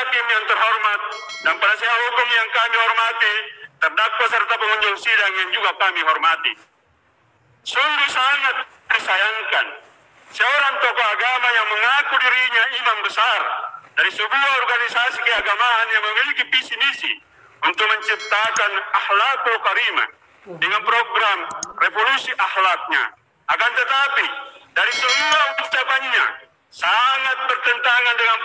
hakim yang terhormat dan penasihat hukum yang kami hormati, terdakwa serta pengunjung sidang yang juga kami hormati. Sungguh sangat disayangkan seorang tokoh agama yang mengaku dirinya imam besar dari sebuah organisasi keagamaan yang memiliki visi misi untuk menciptakan akhlakul karimah dengan program revolusi akhlaknya. Akan tetapi dari semua ucapannya sangat bertentangan dengan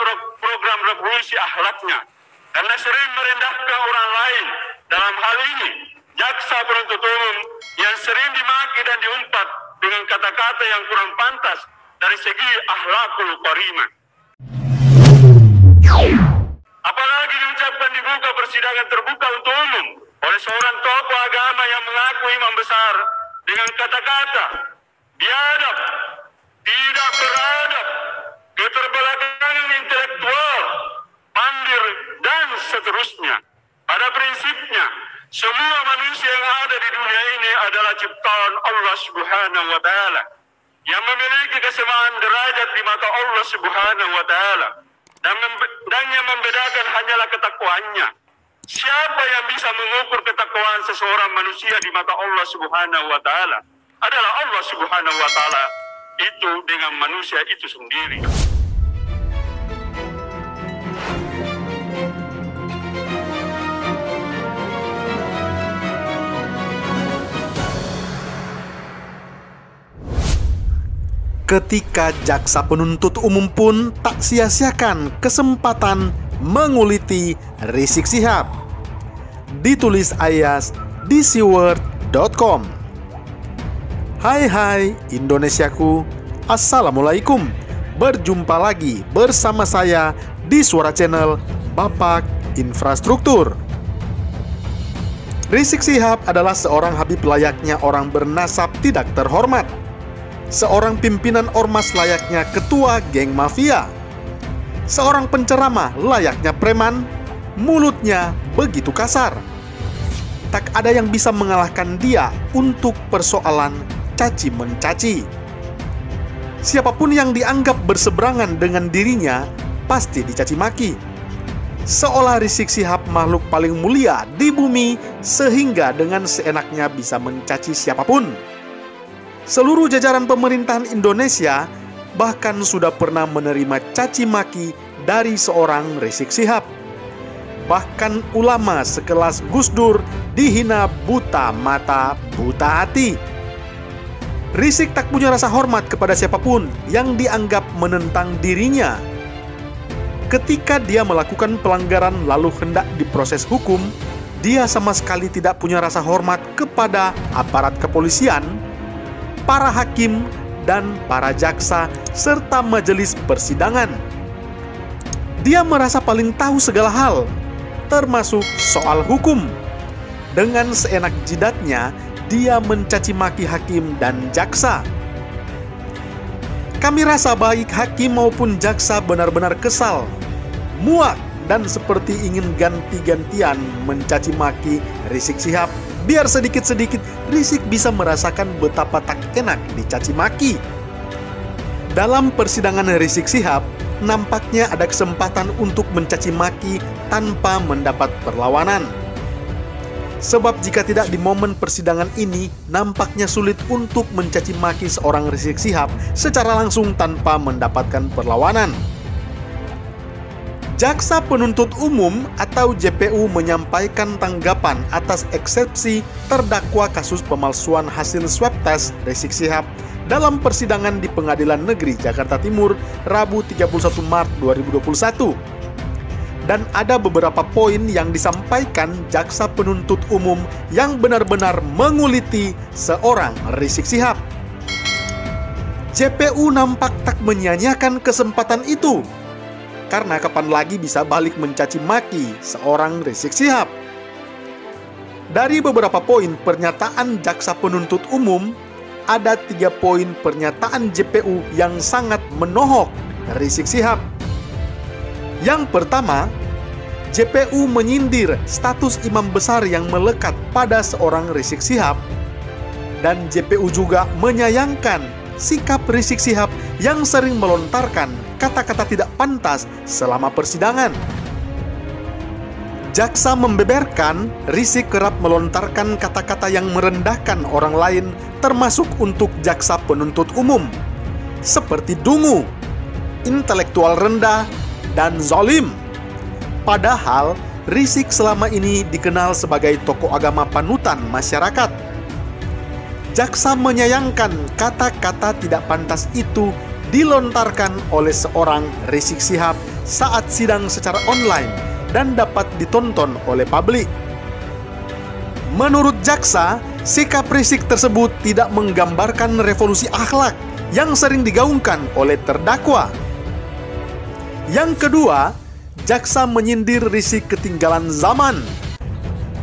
program revolusi akhlaknya karena sering merendahkan orang lain. Dalam hal ini jaksa penuntut umum yang sering dimaki dan diumpat dengan kata-kata yang kurang pantas dari segi akhlakul karimah. Apalagi diucapkan di muka persidangan terbuka untuk umum oleh seorang tokoh agama yang mengaku imam besar dengan kata-kata biadab, tidak beradab, keterbelakangan intelektual, pandir, dan seterusnya. Pada prinsipnya, semua manusia yang ada di dunia ini adalah ciptaan Allah Subhanahu wa Ta'ala yang memiliki kesamaan derajat di mata Allah Subhanahu wa Ta'ala, dan yang membedakan hanyalah ketakwaannya. Siapa yang bisa mengukur ketakwaan seseorang manusia di mata Allah Subhanahu wa Ta'ala adalah Allah Subhanahu wa Ta'ala itu dengan manusia itu sendiri. Ketika jaksa penuntut umum pun tak sia-siakan kesempatan menguliti Rizik Syihab. Ditulis Ayas di siword.com. Hai Indonesiaku, Assalamualaikum. Berjumpa lagi bersama saya di Suara Channel Bapak Infrastruktur. Rizik Syihab adalah seorang habib layaknya orang bernasab tidak terhormat. Seorang pimpinan ormas layaknya ketua geng mafia. Seorang penceramah layaknya preman, mulutnya begitu kasar. Tak ada yang bisa mengalahkan dia untuk persoalan caci mencaci. Siapapun yang dianggap berseberangan dengan dirinya pasti dicaci maki. Seolah Rizik Syihab makhluk paling mulia di bumi sehingga dengan seenaknya bisa mencaci siapapun. Seluruh jajaran pemerintahan Indonesia bahkan sudah pernah menerima caci maki dari seorang Rizik Syihab. Bahkan ulama sekelas Gus Dur dihina buta mata, buta hati. Rizik tak punya rasa hormat kepada siapapun yang dianggap menentang dirinya. Ketika dia melakukan pelanggaran lalu hendak diproses hukum, dia sama sekali tidak punya rasa hormat kepada aparat kepolisian, para hakim, dan para jaksa, serta majelis persidangan. Dia merasa paling tahu segala hal, termasuk soal hukum. Dengan seenak jidatnya, dia mencaci maki hakim dan jaksa. Kami rasa baik hakim maupun jaksa benar-benar kesal, muak, dan seperti ingin ganti-gantian mencaci maki Rizik Syihab, biar sedikit-sedikit Rizik bisa merasakan betapa tak enak dicaci maki. Dalam persidangan Rizik Syihab, nampaknya ada kesempatan untuk mencaci maki tanpa mendapat perlawanan. Sebab jika tidak di momen persidangan ini, nampaknya sulit untuk mencaci maki seorang Rizik Syihab secara langsung tanpa mendapatkan perlawanan. Jaksa penuntut umum atau JPU menyampaikan tanggapan atas eksepsi terdakwa kasus pemalsuan hasil swab tes Rizik Syihab dalam persidangan di Pengadilan Negeri Jakarta Timur Rabu 31 Maret 2021. Dan ada beberapa poin yang disampaikan jaksa penuntut umum yang benar-benar menguliti seorang Rizik Syihab. JPU nampak tak menyia-nyiakan kesempatan itu, karena kapan lagi bisa balik mencaci maki seorang Rizik Syihab. Dari beberapa poin pernyataan jaksa penuntut umum, ada 3 poin pernyataan JPU yang sangat menohok Rizik Syihab. Yang pertama, JPU menyindir status imam besar yang melekat pada seorang Rizik Syihab, dan JPU juga menyayangkan sikap Rizik Syihab yang sering melontarkan kata-kata tidak pantas selama persidangan. Jaksa membeberkan, Rizik kerap melontarkan kata-kata yang merendahkan orang lain, termasuk untuk jaksa penuntut umum, seperti dungu, intelektual rendah, dan zalim. Padahal, Rizik selama ini dikenal sebagai tokoh agama panutan masyarakat. Jaksa menyayangkan kata-kata tidak pantas itu dilontarkan oleh seorang Rizik Syihab saat sidang secara online dan dapat ditonton oleh publik. Menurut jaksa, sikap Rizik tersebut tidak menggambarkan revolusi akhlak yang sering digaungkan oleh terdakwa. Yang kedua, jaksa menyindir Rizik ketinggalan zaman.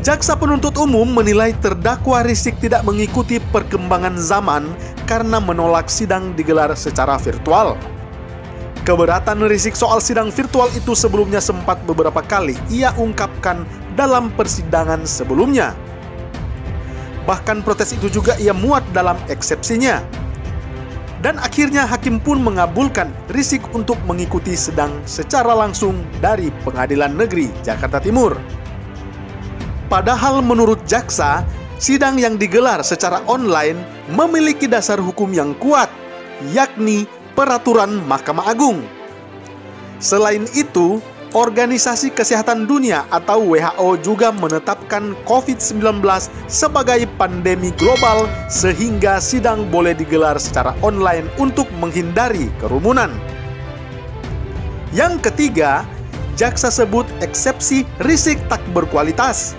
Jaksa penuntut umum menilai terdakwa Rizik tidak mengikuti perkembangan zaman karena menolak sidang digelar secara virtual. Keberatan Rizik soal sidang virtual itu sebelumnya sempat beberapa kali ia ungkapkan dalam persidangan sebelumnya. Bahkan protes itu juga ia muat dalam eksepsinya. Dan akhirnya hakim pun mengabulkan Rizik untuk mengikuti sidang secara langsung dari Pengadilan Negeri Jakarta Timur. Padahal menurut jaksa, sidang yang digelar secara online memiliki dasar hukum yang kuat, yakni Peraturan Mahkamah Agung. Selain itu, Organisasi Kesehatan Dunia atau WHO juga menetapkan COVID-19 sebagai pandemi global sehingga sidang boleh digelar secara online untuk menghindari kerumunan. Yang ketiga, jaksa sebut eksepsi Rizik tak berkualitas.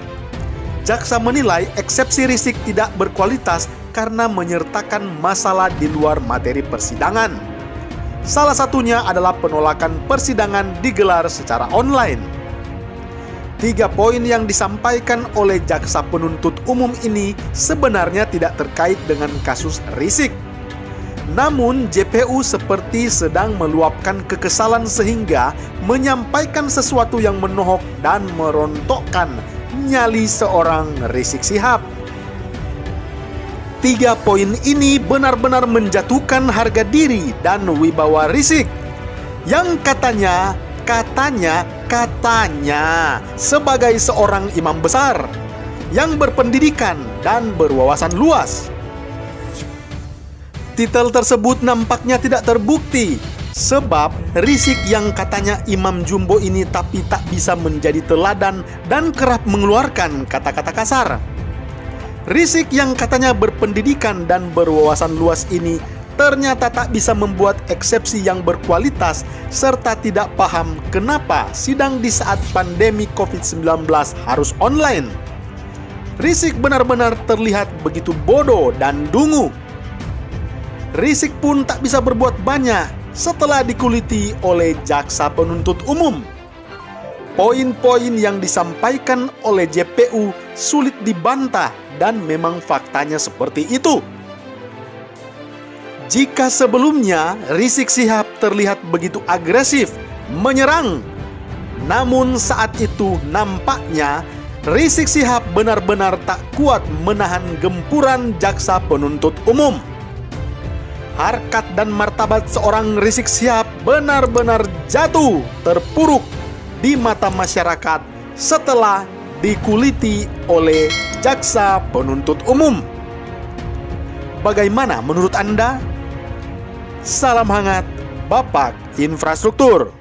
Jaksa menilai eksepsi Rizik tidak berkualitas karena menyertakan masalah di luar materi persidangan. Salah satunya adalah penolakan persidangan digelar secara online. 3 poin yang disampaikan oleh jaksa penuntut umum ini sebenarnya tidak terkait dengan kasus Rizik. Namun JPU seperti sedang meluapkan kekesalan sehingga menyampaikan sesuatu yang menohok dan merontokkan nyali seorang Rizik Syihab. 3 poin ini benar-benar menjatuhkan harga diri dan wibawa Rizik yang katanya sebagai seorang imam besar yang berpendidikan dan berwawasan luas. Titel tersebut nampaknya tidak terbukti sebab Rizik yang katanya imam jumbo ini tapi tak bisa menjadi teladan dan kerap mengeluarkan kata-kata kasar. Rizik yang katanya berpendidikan dan berwawasan luas ini ternyata tak bisa membuat eksepsi yang berkualitas serta tidak paham kenapa sidang di saat pandemi COVID-19 harus online. Rizik benar-benar terlihat begitu bodoh dan dungu. Rizik pun tak bisa berbuat banyak setelah dikuliti oleh jaksa penuntut umum. Poin-poin yang disampaikan oleh JPU sulit dibantah dan memang faktanya seperti itu. Jika sebelumnya Rizik Syihab terlihat begitu agresif, menyerang, namun saat itu nampaknya Rizik Syihab benar-benar tak kuat menahan gempuran jaksa penuntut umum. Harkat dan martabat seorang Rizik Syihab benar-benar jatuh terpuruk di mata masyarakat setelah dikuliti oleh jaksa penuntut umum. Bagaimana menurut Anda? Salam hangat, Bapak Infrastruktur.